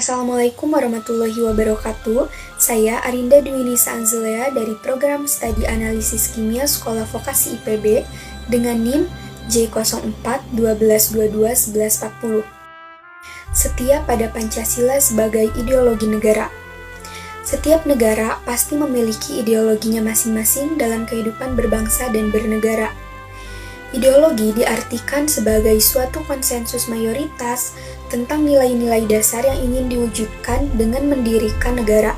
Assalamualaikum warahmatullahi wabarakatuh. Saya Arinda Dwi Nisa Anzulea dari Program Studi Analisis Kimia Sekolah Vokasi IPB dengan NIM J04-1222-1140. Setia pada Pancasila sebagai ideologi negara. Setiap negara pasti memiliki ideologinya masing-masing dalam kehidupan berbangsa dan bernegara. Ideologi diartikan sebagai suatu konsensus mayoritas tentang nilai-nilai dasar yang ingin diwujudkan dengan mendirikan negara.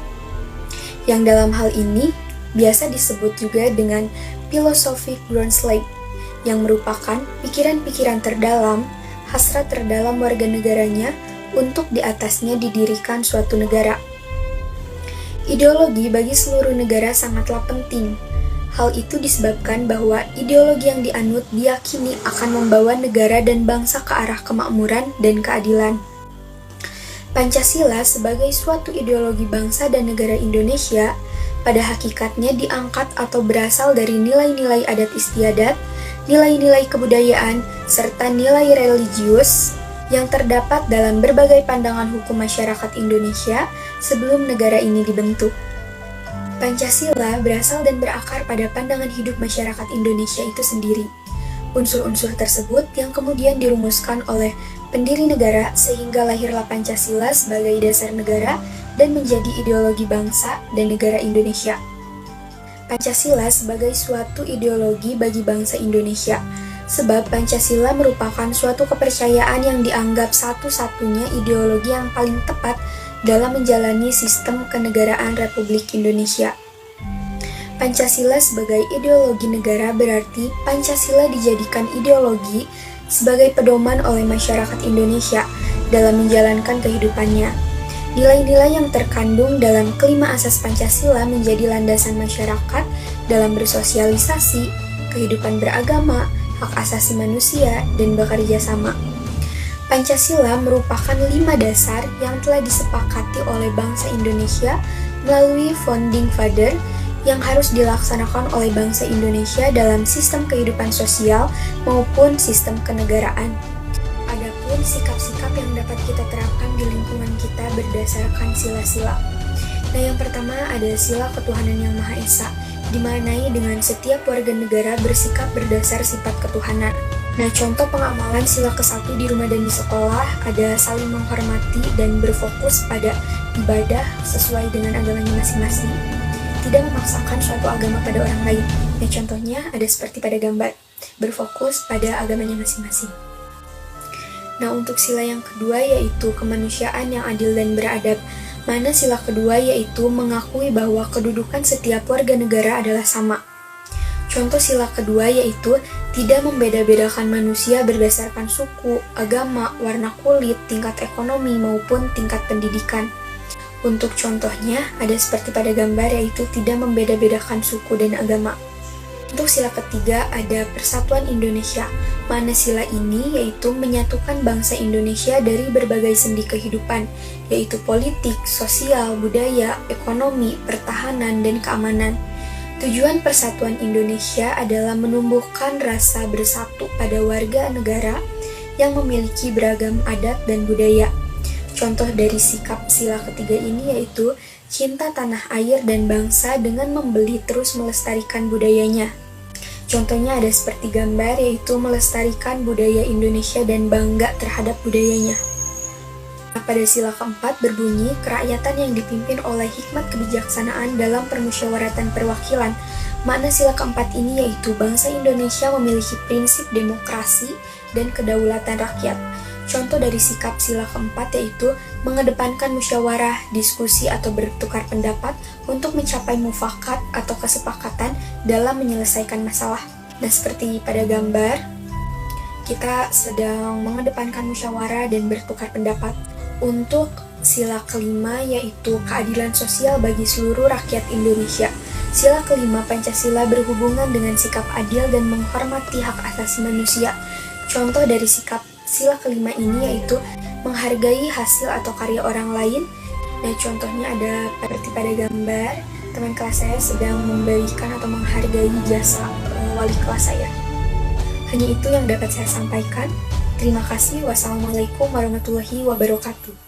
Yang dalam hal ini biasa disebut juga dengan philosophic groundslide, yang merupakan pikiran-pikiran terdalam, hasrat terdalam warga negaranya untuk di atasnya didirikan suatu negara. Ideologi bagi seluruh negara sangatlah penting. Hal itu disebabkan bahwa ideologi yang dianut diyakini akan membawa negara dan bangsa ke arah kemakmuran dan keadilan. Pancasila sebagai suatu ideologi bangsa dan negara Indonesia pada hakikatnya diangkat atau berasal dari nilai-nilai adat istiadat, nilai-nilai kebudayaan, serta nilai religius yang terdapat dalam berbagai pandangan hukum masyarakat Indonesia sebelum negara ini dibentuk. Pancasila berasal dan berakar pada pandangan hidup masyarakat Indonesia itu sendiri. Unsur-unsur tersebut yang kemudian dirumuskan oleh pendiri negara sehingga lahirlah Pancasila sebagai dasar negara dan menjadi ideologi bangsa dan negara Indonesia. Pancasila sebagai suatu ideologi bagi bangsa Indonesia, sebab Pancasila merupakan suatu kepercayaan yang dianggap satu-satunya ideologi yang paling tepat dalam menjalani sistem kenegaraan Republik Indonesia. Pancasila sebagai ideologi negara berarti Pancasila dijadikan ideologi sebagai pedoman oleh masyarakat Indonesia dalam menjalankan kehidupannya. Nilai-nilai yang terkandung dalam kelima asas Pancasila menjadi landasan masyarakat dalam bersosialisasi, kehidupan beragama, hak asasi manusia, dan bekerja sama. Pancasila merupakan 5 dasar yang telah disepakati oleh bangsa Indonesia melalui Founding Father yang harus dilaksanakan oleh bangsa Indonesia dalam sistem kehidupan sosial maupun sistem kenegaraan. Adapun sikap-sikap yang dapat kita terapkan di lingkungan kita berdasarkan sila-sila. Nah, yang pertama ada sila ketuhanan yang Maha Esa, dimaknai dengan setiap warga negara bersikap berdasar sifat ketuhanan. Nah, contoh pengamalan sila ke-1 di rumah dan di sekolah ada saling menghormati dan berfokus pada ibadah sesuai dengan agamanya masing-masing. Tidak memaksakan suatu agama pada orang lain. Nah, contohnya ada seperti pada gambar, berfokus pada agamanya masing-masing. Nah, untuk sila yang kedua yaitu kemanusiaan yang adil dan beradab. Mana sila kedua yaitu mengakui bahwa kedudukan setiap warga negara adalah sama. Contoh sila kedua yaitu tidak membeda-bedakan manusia berdasarkan suku, agama, warna kulit, tingkat ekonomi, maupun tingkat pendidikan. Untuk contohnya, ada seperti pada gambar yaitu tidak membeda-bedakan suku dan agama. Untuk sila ketiga ada persatuan Indonesia, mana sila ini yaitu menyatukan bangsa Indonesia dari berbagai sendi kehidupan, yaitu politik, sosial, budaya, ekonomi, pertahanan, dan keamanan. Tujuan persatuan Indonesia adalah menumbuhkan rasa bersatu pada warga negara yang memiliki beragam adat dan budaya. Contoh dari sikap sila ketiga ini yaitu cinta tanah air dan bangsa dengan membeli terus melestarikan budayanya. Contohnya ada seperti gambar yaitu melestarikan budaya Indonesia dan bangga terhadap budayanya. Pada sila keempat berbunyi kerakyatan yang dipimpin oleh hikmat kebijaksanaan dalam permusyawaratan perwakilan. Makna sila keempat ini yaitu bangsa Indonesia memiliki prinsip demokrasi dan kedaulatan rakyat. Contoh dari sikap sila keempat yaitu mengedepankan musyawarah, diskusi atau bertukar pendapat untuk mencapai mufakat atau kesepakatan dalam menyelesaikan masalah. Nah, seperti pada gambar, kita sedang mengedepankan musyawarah dan bertukar pendapat. Untuk sila kelima yaitu keadilan sosial bagi seluruh rakyat Indonesia. Sila kelima Pancasila berhubungan dengan sikap adil dan menghormati hak asasi manusia. Contoh dari sikap sila kelima ini yaitu menghargai hasil atau karya orang lain. Nah, contohnya ada seperti pada gambar, teman kelas saya sedang memberikan atau menghargai jasa wali kelas saya. Hanya itu yang dapat saya sampaikan. Terima kasih. Wassalamualaikum warahmatullahi wabarakatuh.